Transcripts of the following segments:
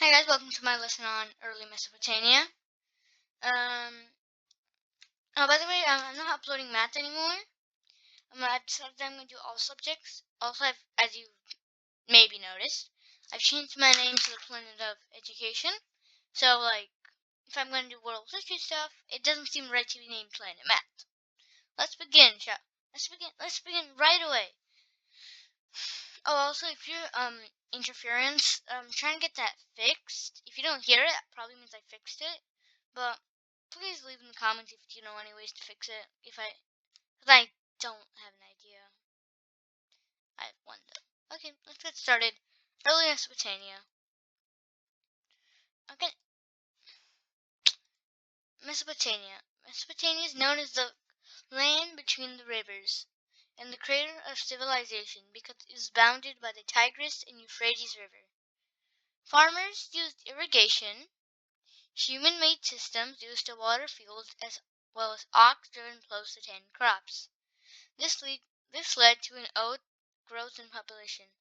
Hi guys, welcome to my lesson on Early Mesopotamia. By the way, I'm not uploading math anymore. I've decided I'm going to do all subjects. Also, as you maybe noticed, I've changed my name to the Planet of Education. So, if I'm going to do world history stuff, it doesn't seem right to be named Planet Math. Let's begin, Let's begin right away. Oh, also, if you're interference, try and get that fixed. If you don't hear it, that probably means I fixed it. But please leave in the comments if you know any ways to fix it. Because I don't have an idea. I have one though. Okay, let's get started. Early Mesopotamia. Okay, Mesopotamia. Mesopotamia is known as the land between the rivers and the crater of civilization because it is bounded by the Tigris and Euphrates River. Farmers used irrigation. Human-made systems used to water fields as well as ox-driven plows to tend crops. This led to an odd growth in population.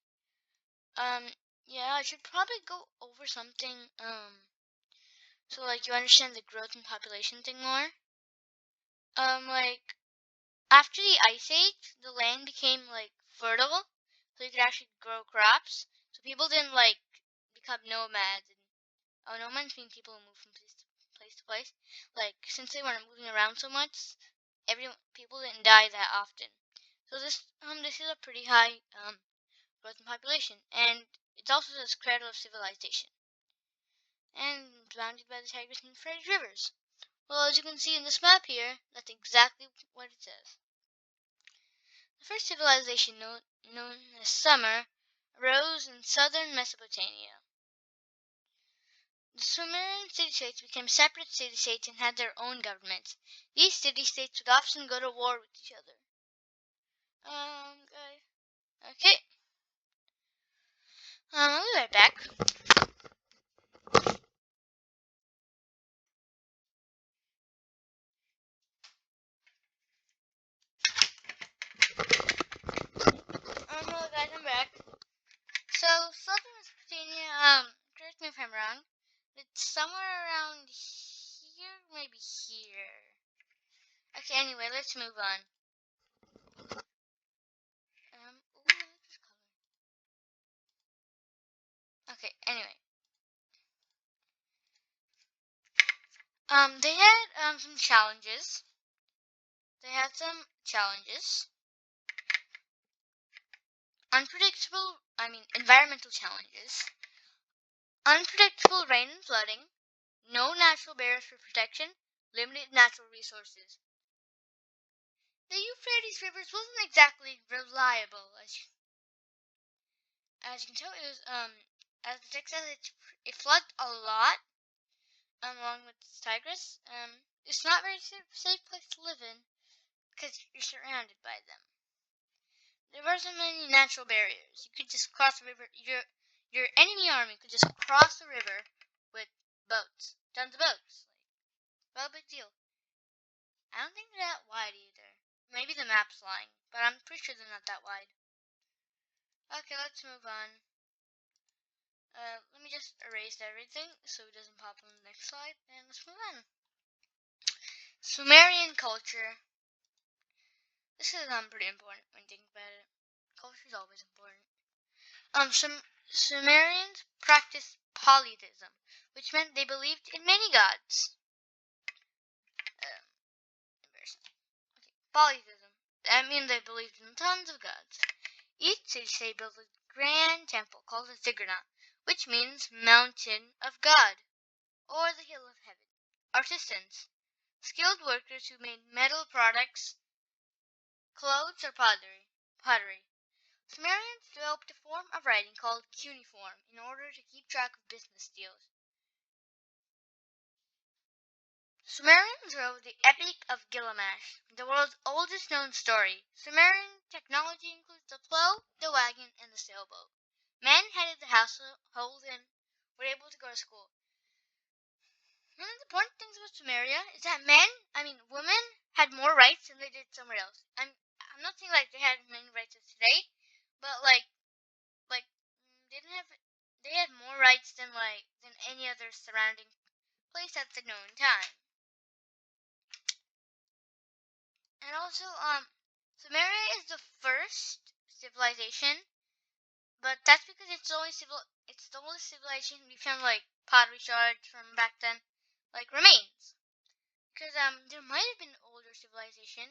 Yeah, I should probably go over something, so you understand the growth in population thing more. After the Ice Age, the land became, fertile, so you could actually grow crops. So people didn't, become nomads. And, nomads mean people who move from place to place. Since they weren't moving around so much, people didn't die that often. So this is a pretty high, growth in population, and it's also the cradle of civilization, and bounded by the Tigris and Euphrates rivers. Well, as you can see in this map here, that's exactly what it says. The first civilization known as Sumer arose in southern Mesopotamia. The Sumerian city-states became separate city-states and had their own governments. These city-states would often go to war with each other. Okay. I'll be right back. Hello guys, I'm back. So, southern Mesopotamia, correct me if I'm wrong, it's somewhere around here, maybe here. Okay, anyway, let's move on. I like this color. Okay, anyway. They had, some challenges. Environmental challenges. Unpredictable rain and flooding. No natural barriers for protection. Limited natural resources. The Euphrates rivers wasn't exactly reliable, as you can tell. It was as the text says, it floods a lot, along with the Tigris. It's not a very safe place to live in because you're surrounded by them. There wasn't many natural barriers. You could just cross the river. Your enemy army could just cross the river with boats, tons of boats. Well, big deal. I don't think they're that wide either. Maybe the map's lying, but I'm pretty sure they're not that wide. Okay, let's move on. Let me just erase everything so it doesn't pop on the next slide, and let's move on. Sumerian culture. This is pretty important when you think about it. Culture is always important. Sumerians practiced polytheism, which meant they believed in many gods. Embarrassing. Okay, polytheism. That means they believed in tons of gods. Each city-state built a grand temple called a ziggurat, which means mountain of God, or the hill of heaven. Artisans. Skilled workers who made metal products, clothes, or pottery. Sumerians developed a form of writing called cuneiform in order to keep track of business deals. Sumerians wrote the Epic of Gilgamesh, the world's oldest known story. Sumerian technology includes the plow, the wagon, and the sailboat. Men headed the household and were able to go to school. One of the important things about Sumeria is that women had more rights than they did somewhere else. I'm not saying they had many rights as today, but they they had more rights than any other surrounding place at the known time. And also, Sumeria is the first civilization, but that's because it's the only civilization we found pottery shards from back then, remains. Because there might have been older civilization,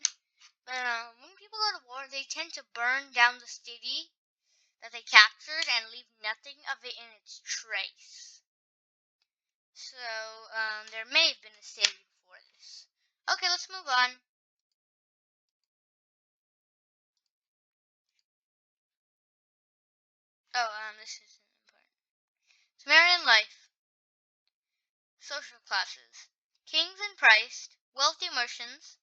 but when people go to war, they tend to burn down the city that they captured and leave nothing of it in its trace. So there may have been a city before this. Okay, let's move on. Oh, this isn't important. Sumerian life. Social classes. Kings and priests, wealthy merchants,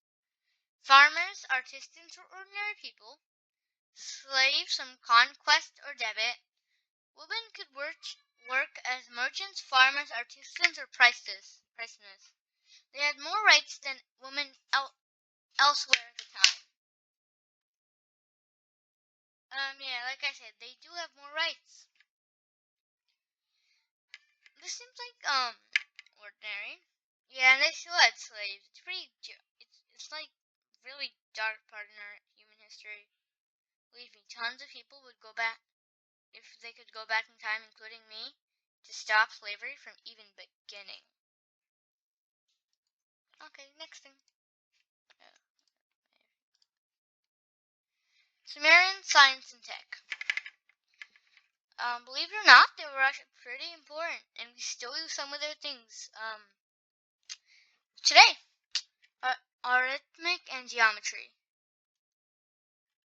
farmers, artisans, or ordinary people, slaves from conquest or debit. Women could work as merchants, farmers, artisans, or priestesses. They had more rights than women elsewhere at the time. Yeah, like I said, they do have more rights. This seems ordinary. Yeah, and they still had slaves. It's really dark part in our human history. Believe me, tons of people would go back if they could go back in time, including me, to stop slavery from even beginning. Okay, next thing. Sumerian science and tech. Believe it or not, they were actually pretty important, and we still use some of their things today. Arithmetic and geometry.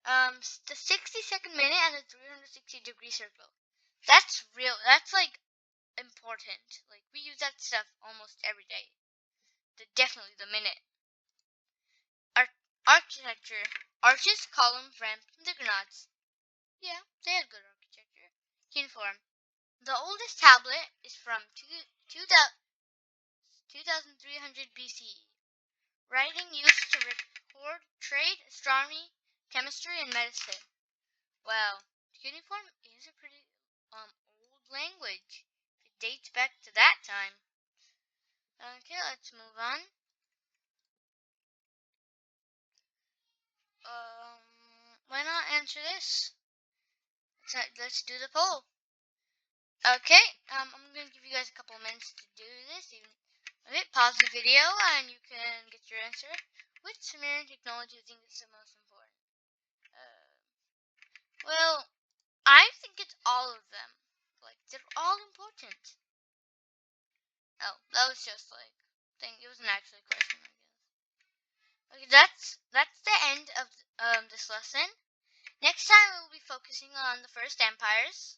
The 60-second minute and the 360-degree circle. That's real. That's important. We use that stuff almost every day. Definitely the minute. Architecture. Arches, columns, ramps, and diagonals. Yeah, they had good architecture. Cuneiform. The oldest tablet is from 2300 BCE. Writing used to record trade, astronomy, chemistry, and medicine. Wow, cuneiform is a pretty old language. It dates back to that time. Okay, let's move on. Why not answer this? Let's do the poll. Okay, I'm gonna give you guys a couple of minutes to do this. Okay, pause the video and you can get your answer. Which Sumerian technology do you think is the most important? Well, I think it's all of them. They're all important. Oh, that was just it wasn't actually a question, I guess. Okay, that's the end of this lesson. Next time we'll be focusing on the first empires.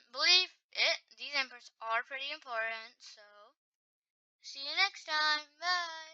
Believe it, these empires are pretty important. So, see you next time. Bye.